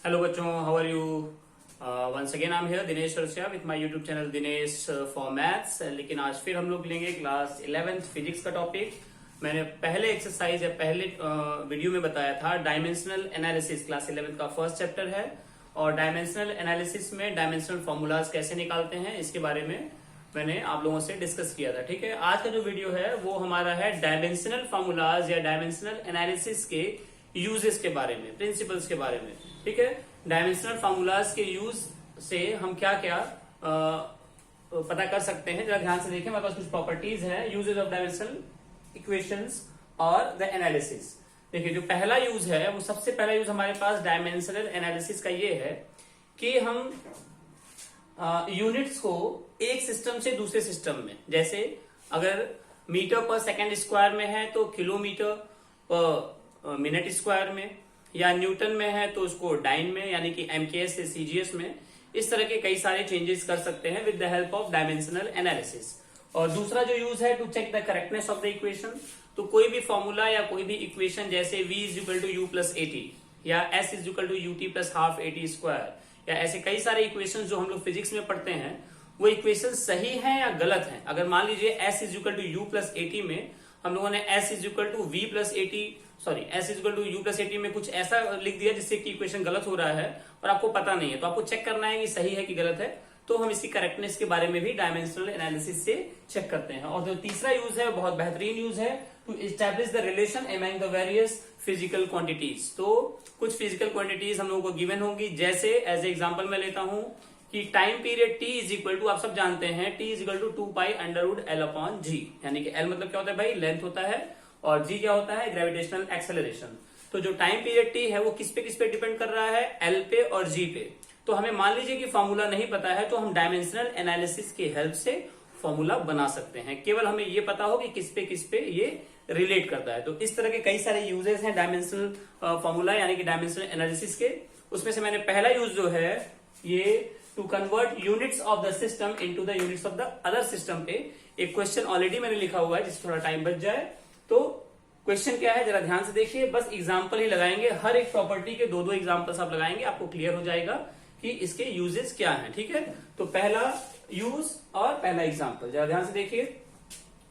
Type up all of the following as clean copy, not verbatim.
Hello बच्चों, how are you? Once again I am here Dinesh Sarsiya with my YouTube channel Dinesh for maths. लेकिन आज फिर हम लोग लेंगे क्लास 11th फिजिक्स का टॉपिक। मैंने पहले एक्सरसाइज या पहले वीडियो में बताया था डायमेंशनल एनालिसिस क्लास 11th का फर्स्ट चैप्टर है, और डायमेंशनल एनालिसिस में डायमेंशनल फॉर्मूलाज कैसे निकालते हैं इसके बारे में मैंने आप लोगों से डिस्कस किया था। ठीक है, आज का जो वीडियो है वो हमारा है डायमेंशनल फॉर्मूलाज या डायमेंशनल एनालिसिस के यूजेस के बारे में, प्रिंसिपल्स के बारे में। ठीक है, डायमेंशनल फार्मूलाज के यूज से हम क्या क्या पता कर सकते हैं, जरा ध्यान से देखें। हमारे पास कुछ प्रॉपर्टीज है, यूजेस ऑफ डायमेंशनल इक्वेशंस और द एनालिसिस। देखिए, जो पहला यूज है वो सबसे पहला यूज हमारे पास डायमेंशनल एनालिसिस का ये है कि हम यूनिट्स को एक सिस्टम से दूसरे सिस्टम में, जैसे अगर मीटर पर सेकेंड स्क्वायर में है तो किलोमीटर पर मिनट स्क्वायर में, या न्यूटन में है तो उसको डाइन में, यानी कि एमकेएस से सीजीएस में, इस तरह के कई सारे चेंजेस कर सकते हैं with the help of dimensional analysis. और दूसरा जो यूज है to check the correctness of the equation. तो कोई भी फॉर्मूला या कोई भी इक्वेशन जैसे v is equal to u plus a t या s is equal to u t plus half a t square, या ऐसे कई सारे इक्वेशन जो हम लोग फिजिक्स में पढ़ते हैं, वो इक्वेशन सही है या गलत है। अगर मान लीजिए s is equal to u plus a t में हम लोगों ने s is equal to v plus a t s equal to u plus a t में कुछ ऐसा लिख दिया जिससे कि इक्वेशन गलत हो रहा है और आपको पता नहीं है, तो आपको चेक करना है कि सही है कि गलत है। तो हम इसकी करेक्टनेस के बारे में भी डायमेंशनल एनालिसिस से चेक करते हैं। और जो तीसरा यूज है बहुत बेहतरीन यूज है to establish the relation among the various physical quantities. तो कुछ फिजिकल क्वांटिटीज हम लोगों को गिवन होंगी, जैसे एज एग्जाम्पल मैं लेता हूं कि time period t is equal to, आप सब जानते हैं t is equal to 2 pi under root L upon G, यानी कि l मतलब क्या होता है भाई, लेंथ होता है, और g क्या होता है, ग्रेविटेशनल एक्सेलरेशन। तो जो टाइम पीरियड t है वो किस पे डिपेंड कर रहा है, l पे और g पे। तो हमें मान लीजिए कि फॉर्मूला नहीं पता है तो हम डायमेंशनल एनालिसिस की हेल्प से फॉर्मूला बना सकते हैं, केवल हमें ये पता हो कि किस पे ये रिलेट करता है। तो इस तरह के कई सारे यूजेस हैं डायमेंशनल फॉर्मूला यानी कि डायमेंशनल एनालिसिस के। उसमें से मैंने पहला यूज जो है ये to convert units of the system into the units of the other system पे एक क्वेश्चन ऑलरेडी मैंने लिखा हुआ है, जिससे थोड़ा टाइम बच जाए। तो क्वेश्चन क्या है जरा ध्यान से देखिए, बस एग्जांपल ही लगाएंगे, हर एक प्रॉपर्टी के दो एग्जांपल्स आप लगाएंगे, आपको क्लियर हो जाएगा कि इसके यूजेस क्या हैं। ठीक है, तो पहला यूज और पहला एग्जांपल जरा ध्यान से देखिए।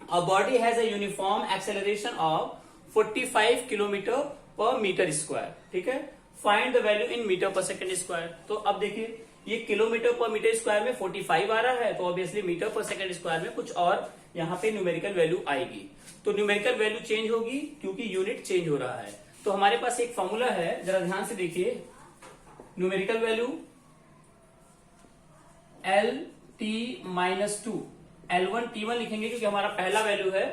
A body has a uniform acceleration of 45 kilometre per metre square. ठीक है, find the value in metre per second square. तो अब देखिए, ये किलोमीटर पर मीटर स्क्वायर में 45 आ रहा है, तो obviously metre per second square में कुछ और यहाँ पे न्यूमेरिकल वैल्यू आएगी। तो न्यूमेरिकल वैल्यू चेंज होगी क्योंकि यूनिट चेंज हो रहा है। तो हमारे पास एक फॉर्मूला है, जरा ध्यान से देखिए, numerical value L T minus two, L1 T1 लिखेंगे क्योंकि हमारा पहला वैल्यू है,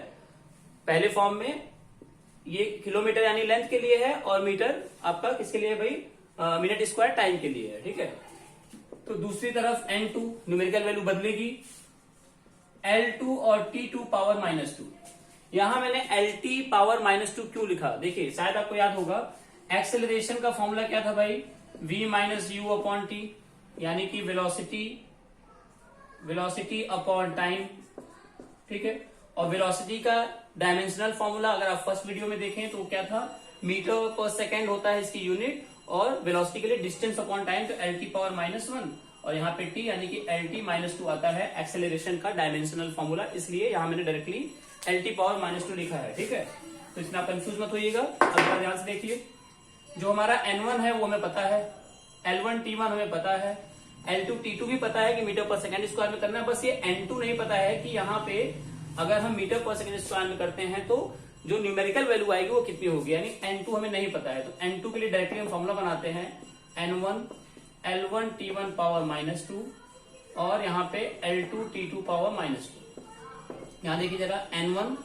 पहले फॉर्म में ये किलोमीटर यानी लेंथ के लिए है, और मीटर आपका किसके लिए है भाई, मिनट स्क्वायर टाइम के लिए है। ठीक है, तो दूसरी तरफ N2 न्यूमेरिकल वैल्यू बदलेगी, L2 और T2 पावर माइनस टू। यहां मैंने LT पावर माइनस टू क्यों लिखा, देखिए शायद आपको याद होगा, एक्सेलरेशन का फॉर्मूला क्या था भाई, v minus you upon T, यानी कि वेलोसिटी अपॉन टाइम। ठीक है, और वेलोसिटी का डायमेंशनल फॉर्मूला अगर आप फर्स्ट वीडियो में देखें तो क्या था, मीटर पर सेकेंड होता है इसकी यूनिट, और वेलोसिटी के लिए डिस्टेंस अपॉन टाइम, तो LT पावर माइनस वन, और यहाँ पे t यानी कि LT माइनस टू आता है एक्सेलरेशन का डायमेंशनल फॉर्मूला, इसलिए यहां मैंने directly LT power minus two लिखा है। ठीक है, तो इसमें आप कंफ्यूज मत होइएगा। अब ध्यान से देखिए, जो हमारा N1 है वो हमें पता है, L1 T1 हमें पता है, L2 T2 भी पता है कि मीटर पर सेकेंड स्क्वायर में करना है, बस ये N2 नहीं पता है कि यहाँ पे अगर हम मीटर पर सेकेंड स्क्वायर में करते हैं तो जो न्यूमेरिकल वैल्यू आएगी वो कितनी होगी, यानी N2 हमें नहीं पता है। तो N2 के लिए डायरेक्टली हम फॉर्मूला बनाते हैं, N1 L1 T1 power minus two, और यहाँ पे L2 T2 power minus two. यहाँ देखिए जरा, N1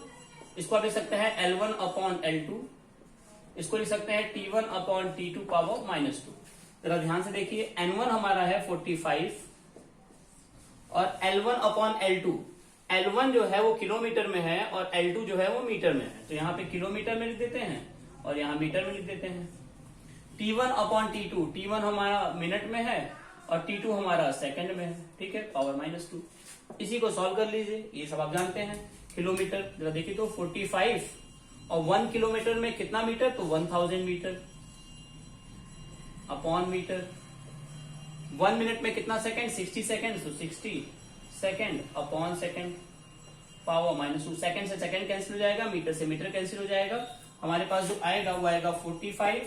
इसको आप लिख सकते हैं L1 अपॉन L2, इसको लिख सकते हैं T1 upon T2 power minus two. जरा ध्यान से देखिए, N1 हमारा है 45 और L1 अपॉन L2, L1 जो है वो किलोमीटर में है और L2 जो है वो मीटर में है, तो यहाँ पे किलोमीटर में लिख देते हैं और यहाँ मीटर में लिख देते हैं। T1 अपॉन T2, T1 हमारा मिनट में है और T2 हमारा सेकंड में है। ठीक है, पावर माइनस टू। इसी को सॉल्व कर लीजिए, ये सब आप जानते हैं। किलोमीटर जरा देखिए तो 45 और 1 किलोमीटर में कितना मीटर, तो 1000 मीटर। Upon metre. 1 मिनट में कितना सेकंड, 60 सेकंड, तो 60 second upon second, power -2। Second से सेकंड कैंसिल हो जाएगा, मीटर से मीटर कैंसिल हो जाएगा। हमारे पास जो आएगा वो आएगा 45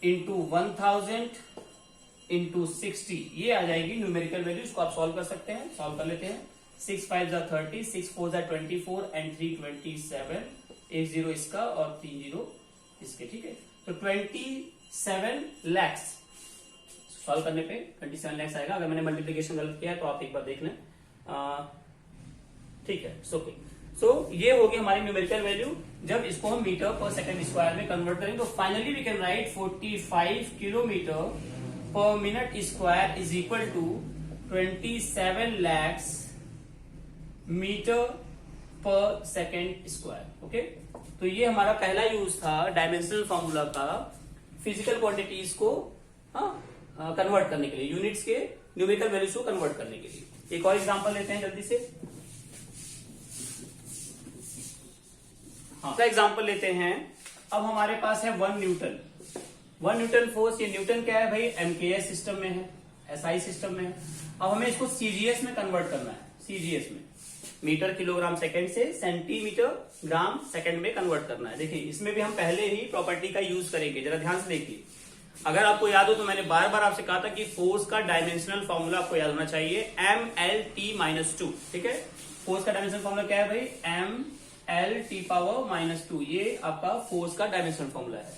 इंटू 1000 इंटू 60, ये आ जाएगी न्यूमेरिकल वैल्यू। इसको आप सॉल्व कर सकते हैं, सॉल्व कर लेते हैं। 6 5 30, 6 4 24 एंड 3 27, एक 0 इसका और 3 0 इसके, ठीक है। तो 27 lakhs सॉल्व करने पे 27 lakhs आएगा। अगर मैंने मल्टीप्लीकेशन गलत किया है तो आप एक बार देख लें, ठीक है। सो ये होगी हमारी न्यूमेरिकल वैल्यू। जब इसको हम मीटर पर सेकंड स्क्वायर में कन्वर्ट करेंगे तो finally we can write 45 kilometre per minute square is equal to 27 lakhs metre per second square. Okay, तो ये हमारा पहला यूज था डायमेंशनल फॉर्मूला का फिजिकल क्वांटिटीज को कन्वर्ट करने के लिए, यूनिट्स के न्यूमेरिकल वैल्यूज को कन्वर्ट करने के लिए। एक और एग्जांपल लेते हैं जल्दी से। हाँ, एग्जांपल लेते हैं। अब हमारे पास है 1 न्यूटन। 1 न्यूटन फोर्स, ये न्यूटन क्या है भाई, एमकेएस सिस्टम में है, एसआई सिस्टम में है। अब हमें इसको सीजीएस में कन्वर्ट करना है, सीजीएस में मीटर किलोग्राम सेकंड से सेंटीमीटर ग्राम सेकंड में कन्वर्ट करना है। देखिए इसमें भी हम पहले ही प्रॉपर्टी का यूज करेंगे, जरा ध्यान से देखिए। अगर आपको याद हो तो मैंने बार बार आपसे कहा था कि फोर्स का डायमेंशनल फॉर्मूला आपको याद होना चाहिए, MLT-2, ठीक है। फोर्स का डायमेंशनल फॉर्मूला क्या है भाई, MLT⁻²। ये आपका फोर्स का डायमेंशनल फॉर्मूला है।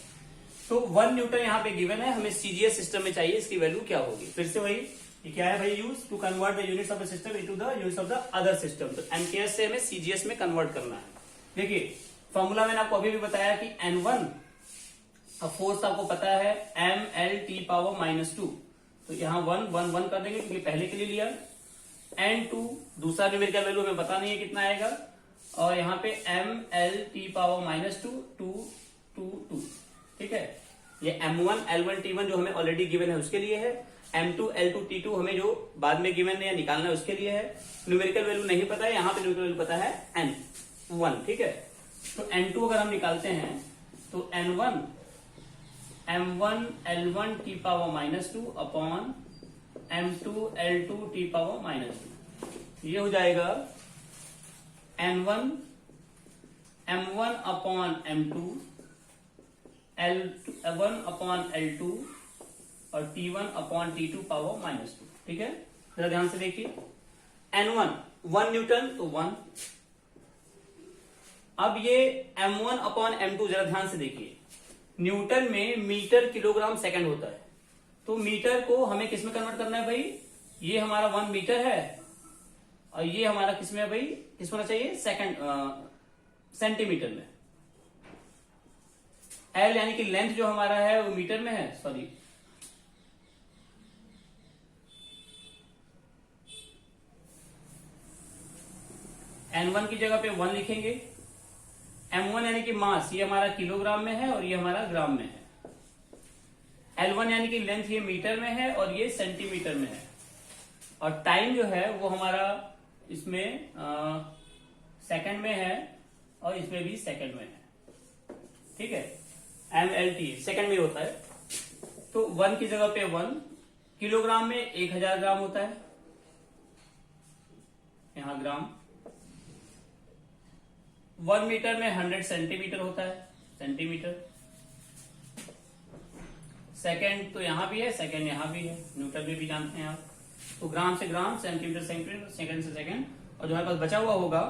तो 1 न्यूटन यहाँ पे गिवन है, हमें सीजीएस सिस्टम में चाहिए इसकी वैल्यू क्या होगी। फिर से वही, ये क्या है भाई, use to convert the units of the system into the units of the other system. तो एमकेएस से हमें सीजीएस में कन्वर्ट करना है। देखिए फॉर्मूला मैंने आपको अभी भी बताया कि N1 फोर्स आपको पता है MLT⁻², तो यहाँ 1 कर देंगे क्योंकि पहले के लिए लिया। N2 दूसरा न्यूमेरिकल वैल्यू हमें पता नहीं है कितना आएगा, और यहाँ पे MLT⁻², 2, ठीक है। ये M1 L1 T1 जो हमें ऑलरेडी गिवन है उसके लिए है। M2 L2 T2 हमें जो बाद में गिवन है या निकालना है उसके लिए है। न्यूमेरिकल वैल्यू नहीं पता है, यहाँ पे न्यूमेरिकल वैल्यू पता है N1, ठीक है। तो N2 अगर हम निकालते हैं तो N1 M1 L1 T⁻² upon M2 L2 T⁻²। ये हो जाएगा N1 M1 upon M2 L1 upon L2 और T1 अपॉन T2⁻², ठीक है। जरा ध्यान से देखिए, N1 1 न्यूटन तो 1। अब ये M1 अपॉन M2 जरा ध्यान से देखिए, न्यूटन में मीटर किलोग्राम सेकंड होता है, तो मीटर को हमें किस में कन्वर्ट करना है भाई, ये हमारा 1 मीटर है और ये हमारा किसमें है भाई, किस होना चाहिए, सेकंड सेंटीमीटर में। L यानी कि लेंथ जो हमारा है वो मीटर में है, सॉरी N1 की जगह पे 1 लिखेंगे। M1 यानी कि मास, ये हमारा किलोग्राम में है और ये हमारा ग्राम में है। L1 यानी कि लेंथ, ये मीटर में है और ये सेंटीमीटर में है। और टाइम जो है वो हमारा इसमें सेकंड में है और इसमें भी सेकंड में है, ठीक है। MLT सेकंड में होता है, तो 1 की जगह पे 1, किलोग्राम में 1000 ग्राम होता है, यहां ग्राम। 1 मीटर में 100 सेंटीमीटर होता है, सेंटीमीटर। सेकंड तो यहां भी है, सेकंड यहां भी है, न्यूटन में भी जानते हैं आप। तो ग्राम से ग्राम, सेंटीमीटर सेंटीमीटर, सेकंड से सेकंड, और जो हमारे पास बचा हुआ होगा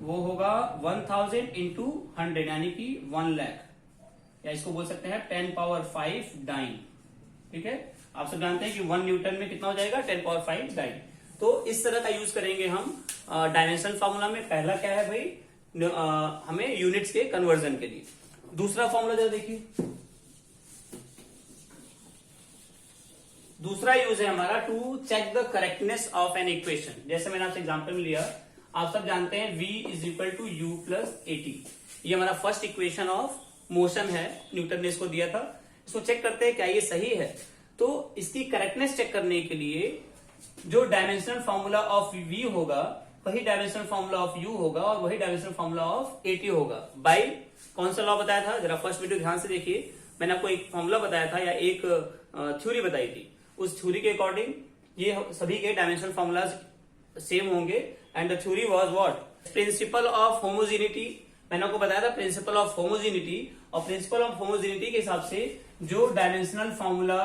वो होगा 1000 इंटू 100 यानी कि 1 लाख, या इसको बोल सकते हैं 10⁵ डाइन, ठीक है। आप सब जानते हैं कि 1 न्यूटन में कितना हो जाएगा, 10⁵ डाइन। तो इस तरह का यूज करेंगे हम डायमेंशनल फॉर्मूला में। पहला क्या है भाई, हमें यूनिट्स के कन्वर्जन के लिए। दूसरा फॉर्मूला जरा देखिए, दूसरा यूज है हमारा to check the correctness of an equation. जैसे मैंने आपसे एग्जांपल में लिया, आप सब जानते हैं V = U + AT, ये हमारा फर्स्ट इक्वेशन ऑफ मोशन है, न्यूटन ने इसको दिया था। इसको चेक करते हैं क्या ये सही है। तो इसकी करेक्टनेस चेक करने के लिए जो डायमेंशनल फॉर्मूला ऑफ V होगा वही डायमेंशनल फॉर्मूला ऑफ U होगा और वही डायमेंशनल फॉर्मूला ऑफ AT होगा। बाय कौन सा लॉ बताया था, जरा फर्स्ट वीडियो ध्यान से देखिए। मैंने आपको एक फॉर्मूला बताया था या एक थ्योरी बताई थी, उस थ्योरी के अकॉर्डिंग ये सभी के डायमेंशनल फॉर्मूलाज सेम होंगे। And the theory was what, principle of homogeneity. मैंने आपको बताया था प्रिंसिपल ऑफ होमोजेनिटी, और प्रिंसिपल ऑफ होमोजेनिटी के हिसाब से जो डायमेंशनल फॉर्मूला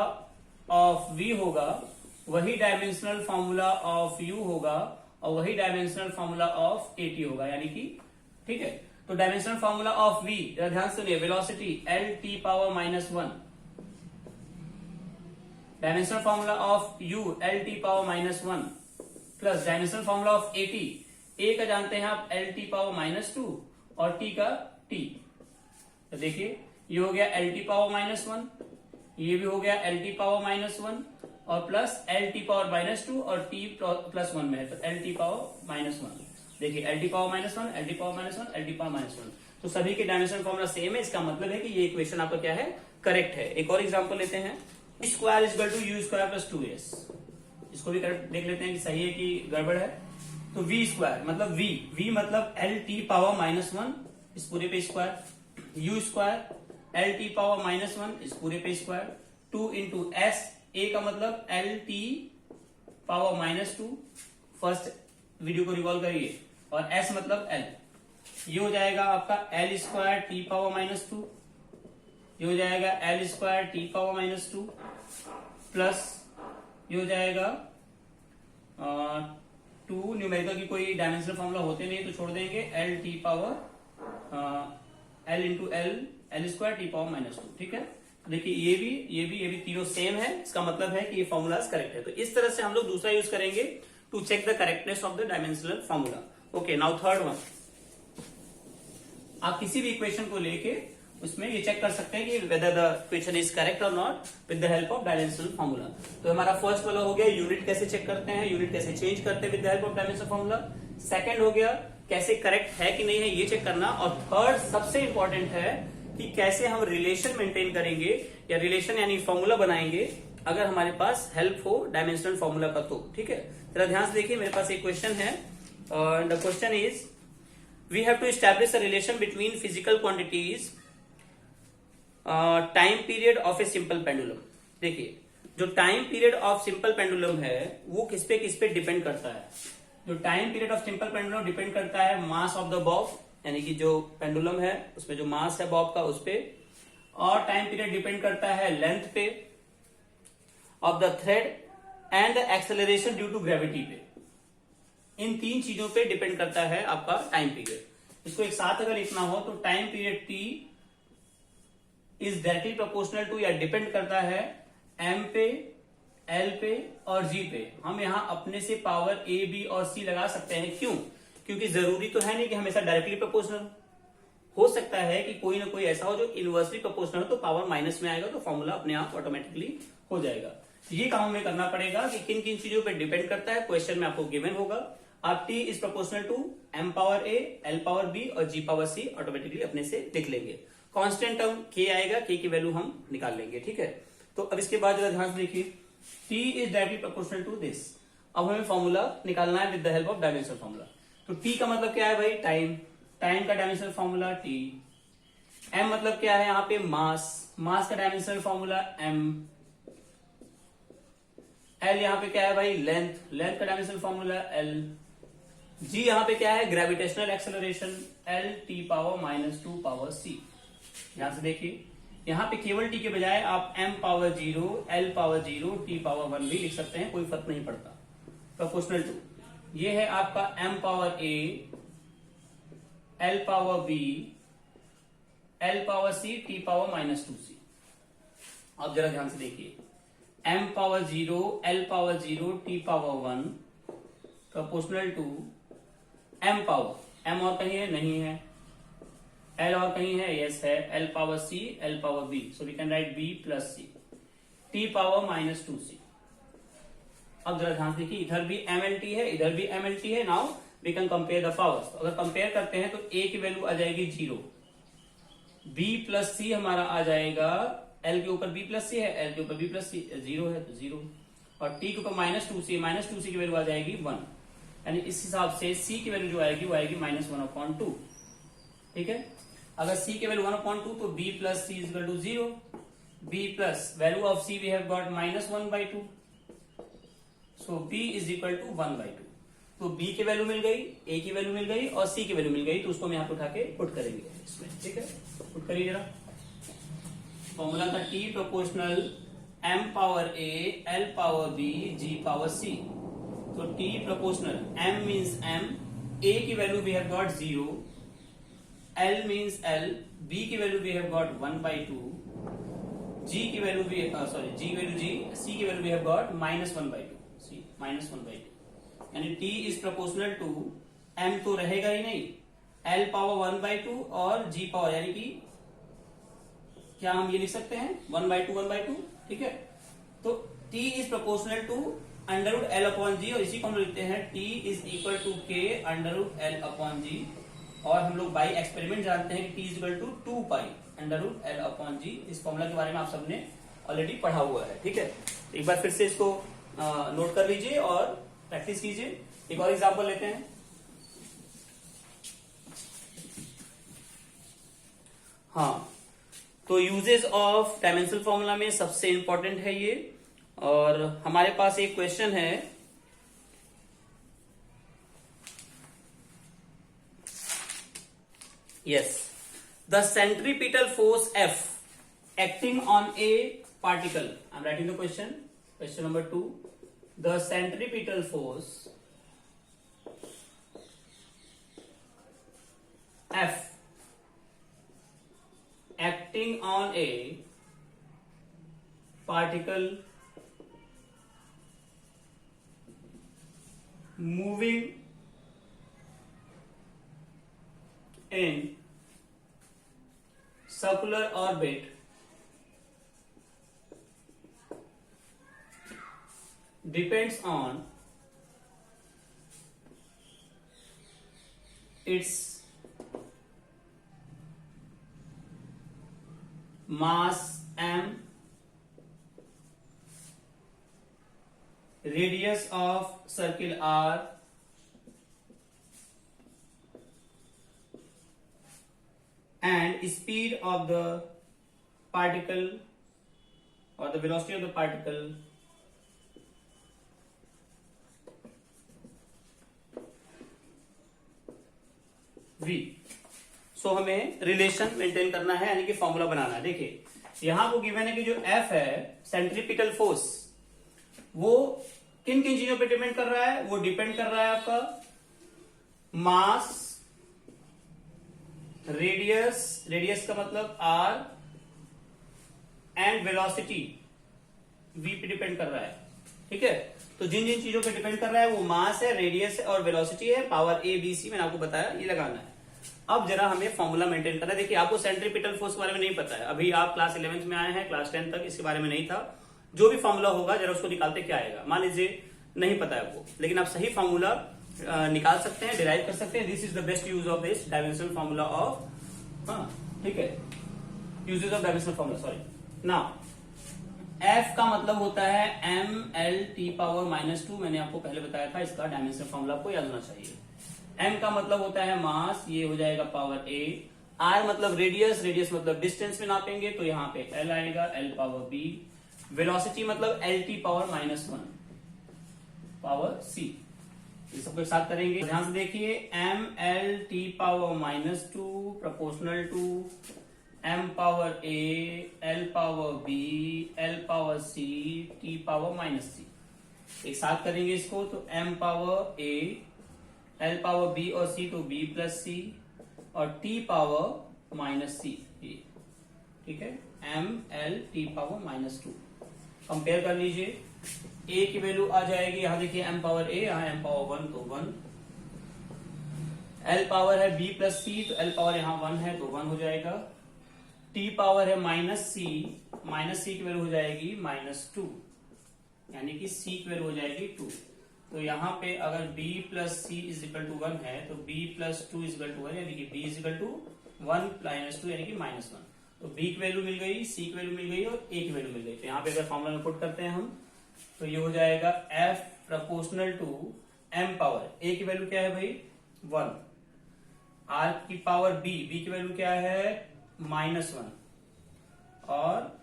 ऑफ V होगा वही डायमेंशनल फॉर्मूला ऑफ U होगा और वही डायमेंशनल फॉर्मूला ऑफ AT होगा, यानी कि ठीक है। तो डायमेंशनल फॉर्मूला ऑफ V, ध्यान से सुनिए, velocity L(t⁻⁻1), dimensional formula of U L(t⁻⁻1) plus dimensional formula of AT, A का जानते हैं आप L(t⁻²) और T का T। तो देखिए ये हो गया L(t⁻⁻1), ये भी हो गया L(t⁻⁻1) और प्लस L(t⁻⁻2) और T +1 में है तो L(t⁻⁻1). देखिए L(t⁻⁻1), L(t⁻⁻1), L(t⁻⁻1), तो सभी के डायमेंशनल फॉर्मूला सेम है। इसका मतलब है कि ये इक्वेशन आपका क्या है, करेक्ट है। एक और एग्जांपल लेते हैं, square is equal to U square plus 2S। इसको भी करेक्ट देख लेते हैं कि सही है कि गड़बड़ है। तो V स्क्वायर मतलब V मतलब L(t⁻⁻1) इस पूरे पे स्क्वायर, U स्क्वायर L(t⁻⁻1) इस पूरे पे स्क्वायर, 2 इंटू S, A का मतलब L(t⁻²), फर्स्ट वीडियो को रिवॉल्व करिए, और S मतलब L। ये हो जाएगा आपका L(2t⁻²), ये हो जाएगा L(2t⁻²) प्लस ये हो जाएगा 2, न्यूमेरिकल की कोई डायमेंशनल फॉर्मूला होते नहीं तो छोड़ देंगे, L इंटू L(2t⁻²), ठीक है। देखिए ये भी तीनों सेम है, इसका मतलब है कि ये फॉर्मूलाज करेक्ट है। तो इस तरह से हम लोग दूसरा यूज करेंगे to check the correctness of the dimensional formula. Okay, now third one, आप किसी भी इक्वेशन को लेके उसमें ये चेक कर सकते हैं कि whether the equation is correct और not with the help of dimensional formula. तो हमारा फर्स्ट वाला हो गया यूनिट कैसे चेक करते हैं, यूनिट कैसे चेंज करते हैं with the help of dimensional formula. Second हो गया कैसे करेक्ट है कि नहीं है ये चेक करना, और थर्ड सबसे इंपॉर्टेंट है कि कैसे हम रिलेशन मेंटेन करेंगे या रिलेशन यानी फॉर्मूला बनाएंगे अगर हमारे पास हेल्प हो डायमेंशनल फॉर्मूला का। तो ठीक है, जरा ध्यान से देखिए, मेरे पास एक क्वेश्चन है, the question is we have to establish a relation between physical quantities time period of a simple pendulum. देखिए जो time period of simple pendulum है वो किस पे डिपेंड करता है। जो time period of simple pendulum depend करता है मास ऑफ द बॉब, यानी कि जो पेंडुलम है उसमें जो मास है बॉब का उस पे, और टाइम पीरियड डिपेंड करता है लेंथ पे of the thread and the acceleration due to gravity पे। इन तीन चीजों पे डिपेंड करता है आपका टाइम पीरियड। इसको एक साथ अगर लिखना हो तो time period T is directly proportional to, या डिपेंड करता है M पे, L पे और G पे। हम यहाँ अपने से पावर A, B और C लगा सकते हैं। क्यों? क्योंकि जरूरी तो है नहीं कि हमेशा डायरेक्टली प्रोपोर्शनल हो सकता है कि कोई ना कोई ऐसा हो जो इनवर्सली प्रोपोर्शनल हो, तो पावर माइनस में आएगा तो फॉर्मूला अपने आप ऑटोमेटिकली हो जाएगा। ये काम हमें करना पड़ेगा कि किन किन चीजों पे डिपेंड करता है, क्वेश्चन में आपको गिवन होगा। आप T is proportional to M power A, L power B और G पावर C ऑटोमेटिकली अपने से लिख लेंगे। कांस्टेंट टर्म K आएगा, K की वैल्यू हम निकाल लेंगे, ठीक है। तो अब इसके बाद जरा ध्यान से देखिए, T is directly proportional to this. अब हमें फॉर्मूला निकालना है with the help of dimensional formula. तो T का मतलब क्या है भाई, टाइम, टाइम का डायमेंशनल फॉर्मूला T। M मतलब क्या है यहाँ पे, मास, मास का डायमेंशनल फॉर्मूला M। L यहाँ पे क्या है भाई, लेंथ, लेंथ का डायमेंशनल फॉर्मूला L। G यहाँ पे क्या है, gravitational acceleration, L(t⁻⁻2 power C। ध्यान से देखिए, यहाँ पे केवल T के बजाय आप M power 0, L power 0, T power 1 भी लिख सकते हैं, कोई फर्क नहीं पड़ता। प्रोपोर्शनल टू ये है आपका M power A, L power B, L power C, T power -2C। अब जरा ध्यान से देखिए, M power 0, L power 0, T power 1 proportional to M power, M और कहीं है, नहीं है, L और कहीं है, यस है, L power C, L power B, so we can write B plus C, T power -2C। अब जरा ध्यान देखिए, इधर भी MLT है, इधर भी MLT है। Now we can compare the powers. अगर कंपेयर करते हैं तो A की वैल्यू आ जाएगी 0, B प्लस C हमारा आ जाएगा, L के ऊपर B प्लस C है, L के ऊपर B प्लस C 0 है तो 0, और T के ऊपर -2C की वैल्यू आ जाएगी 1, यानी इस हिसाब से C की वैल्यू जो आएगी वो आएगी -1/2। ठीक है, अगर C की वैल्यू 1/2 तो B plus C is equal to 0, b plus value of c we have got -1/2. So b is equal to 1/2. तो b की वैल्यू मिल गई, a की वैल्यू मिल गई और c की वैल्यू मिल गई, तो उसको हम यहाँ पे उठा के पुट करेंगे इसमें, ठीक है। पुट करिए जरा। फॉर्मूला था t proportional m power a l power b g power c। तो t proportional m means m, a की value we have got 0, l means l, b की value we have got 1/2, g की value भी g value g, c की value we have got -1/2, c -1/2, यानी t is proportional to m तो रहेगा ही नहीं, l power 1/2 और g पावर, यानी कि क्या हम ये लिख सकते हैं 1/2, ठीक है। तो t is proportional to √l/g और इसी को हम लिखते हैं t is equal to k √l/g, और हम लोग बाई एक्सपेरिमेंट जानते हैं कि t is equal to 2 √l/g। इस फॉर्मूला के बारे में आप सबने ऑलरेडी पढ़ा हुआ है, ठीक है। एक बार फिर से इसको नोट कर लीजिए और प्रैक्टिस कीजिए। एक और एग्जांपल लेते हैं। हाँ, तो यूजेस ऑफ डायमेंशनल फॉर्मूला में सबसे इंपॉर्टेंट है ये, और हमारे पास एक क्वेश्चन है, yes, the centripetal force F acting on a particle. I'm writing the question. Question number 2. The centripetal force F acting on a particle moving in circular orbit depends on its mass m, radius of circle r, and speed of the particle or the velocity of the particle v। सो हमें relation maintain करना है, यानी कि formula बनाना है। देखिए यहां वो given है कि जो F है सेंट्रीपिटल फोर्स, वो किन किन चीजों पे डिपेंड कर रहा है, वो डिपेंड कर रहा है आपका मास, रेडियस का मतलब r, एंड वेलोसिटी v पे डिपेंड कर रहा है, ठीक है। तो जिन जिन चीजों पे डिपेंड कर रहा है वो मास है, रेडियस है और वेलोसिटी है, पावर a b c मैंने आपको बताया, ये लगाना है। अब जरा हमें फॉर्मूला मेंटेन करना है। देखिए आपको सेंट्रीपिटल फोर्स के बारे में नहीं पता है, अभी आप क्लास 11th में आए हैं, क्लास 10 तक इसके बारे में नहीं था। जो भी फॉर्मूला होगा जरा उसको निकालते क्या आएगा, मान लीजिए नहीं पता है वो, लेकिन आप सही फॉर्मूला निकाल सकते हैं, डिराइव कर सकते हैं। This is the best use of this dimensional formula of, हाँ ठीक है, uses of dimensional formula, sorry. Now F का मतलब होता है m/l⁻², मैंने आपको पहले बताया था, इसका डायमेंशनल फॉर्मूला आपको याद होना चाहिए। m का मतलब होता है मास, ये हो जाएगा पावर a, r मतलब रेडियस मतलब डिस्टेंस में नापेंगे, तो यहाँ पे l आएगा, l पावर b, वेलोसिटी मतलब lt⁻⁻1 पावर c। ये सबको एक साथ करेंगे, ध्यान से देखिए, m/l⁻² proportional to m power a, l power b, l power c, t power -c। एक साथ करेंगे इसको, तो m power a, l power b और c, तो b प्लस c, और t पावर -c, ठीक है, m/l⁻²। कंपेयर कर लीजिए, a की वैल्यू आ जाएगी, यहां देखिए m पावर a, यहाँ m पावर 1, तो 1, l पावर है b प्लस c, तो l पावर यहाँ 1 है, तो 1 हो जाएगा, t पावर है -c, -c की वैल्यू हो जाएगी -2, यानी कि c की वैल्यू हो जाएगी 2। तो यहाँ पे अगर b plus c is equal to 1 है, तो b plus 2 is equal to 1, यानी कि b इज इक्वल टू 1 - 2 यानी कि -1। तो b की वैल्यू मिल गई, c की वैल्यू मिल गई और a की वैल्यू मिल गई। तो यहाँ पे अगर फॉर्मूला में पुट करते हैं हम, तो ये हो जाएगा f proportional to m power, a की वैल्यू क्या है भाई 1, r की पावर b की वैल्यू क्या है -1, और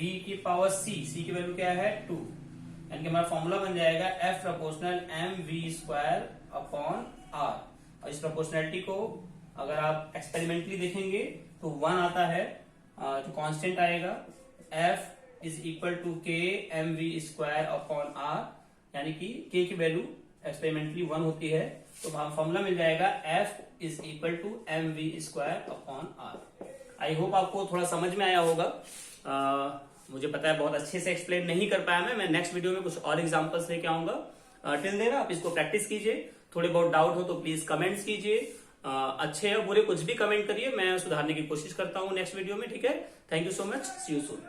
v की पावर c की वैल्यू क्या है 2, यानी कि हमारा फॉर्मूला बन जाएगा f proportional mv² upon r। और इस प्रोपोर्शनलिटी को अगर आप एक्सपेरिमेंटली देखेंगे तो 1 आता है, तो कांस्टेंट आएगा f is equal to k mv² upon r, यानी कि k की वैल्यू एक्सपेरिमेंटली 1 होती है, तो फॉर्मूला मिल जाएगा f is equal to mv² upon r। I hope आपको थोड़ा समझ में आया होगा। मुझे पता है बहुत अच्छे से एक्सप्लेन नहीं कर पाया मैं नेक्स्ट वीडियो में कुछ और एग्जांपल्स लेके आऊंगा। टिल देन आप इसको प्रैक्टिस कीजिए, थोड़े बहुत डाउट हो तो प्लीज कमेंट्स कीजिए, अच्छे या बुरे कुछ भी कमेंट करिए, मैं सुधारने की कोशिश करता हूँ नेक्स्ट वीडियो में। ठीक है, thank you so much, see you soon.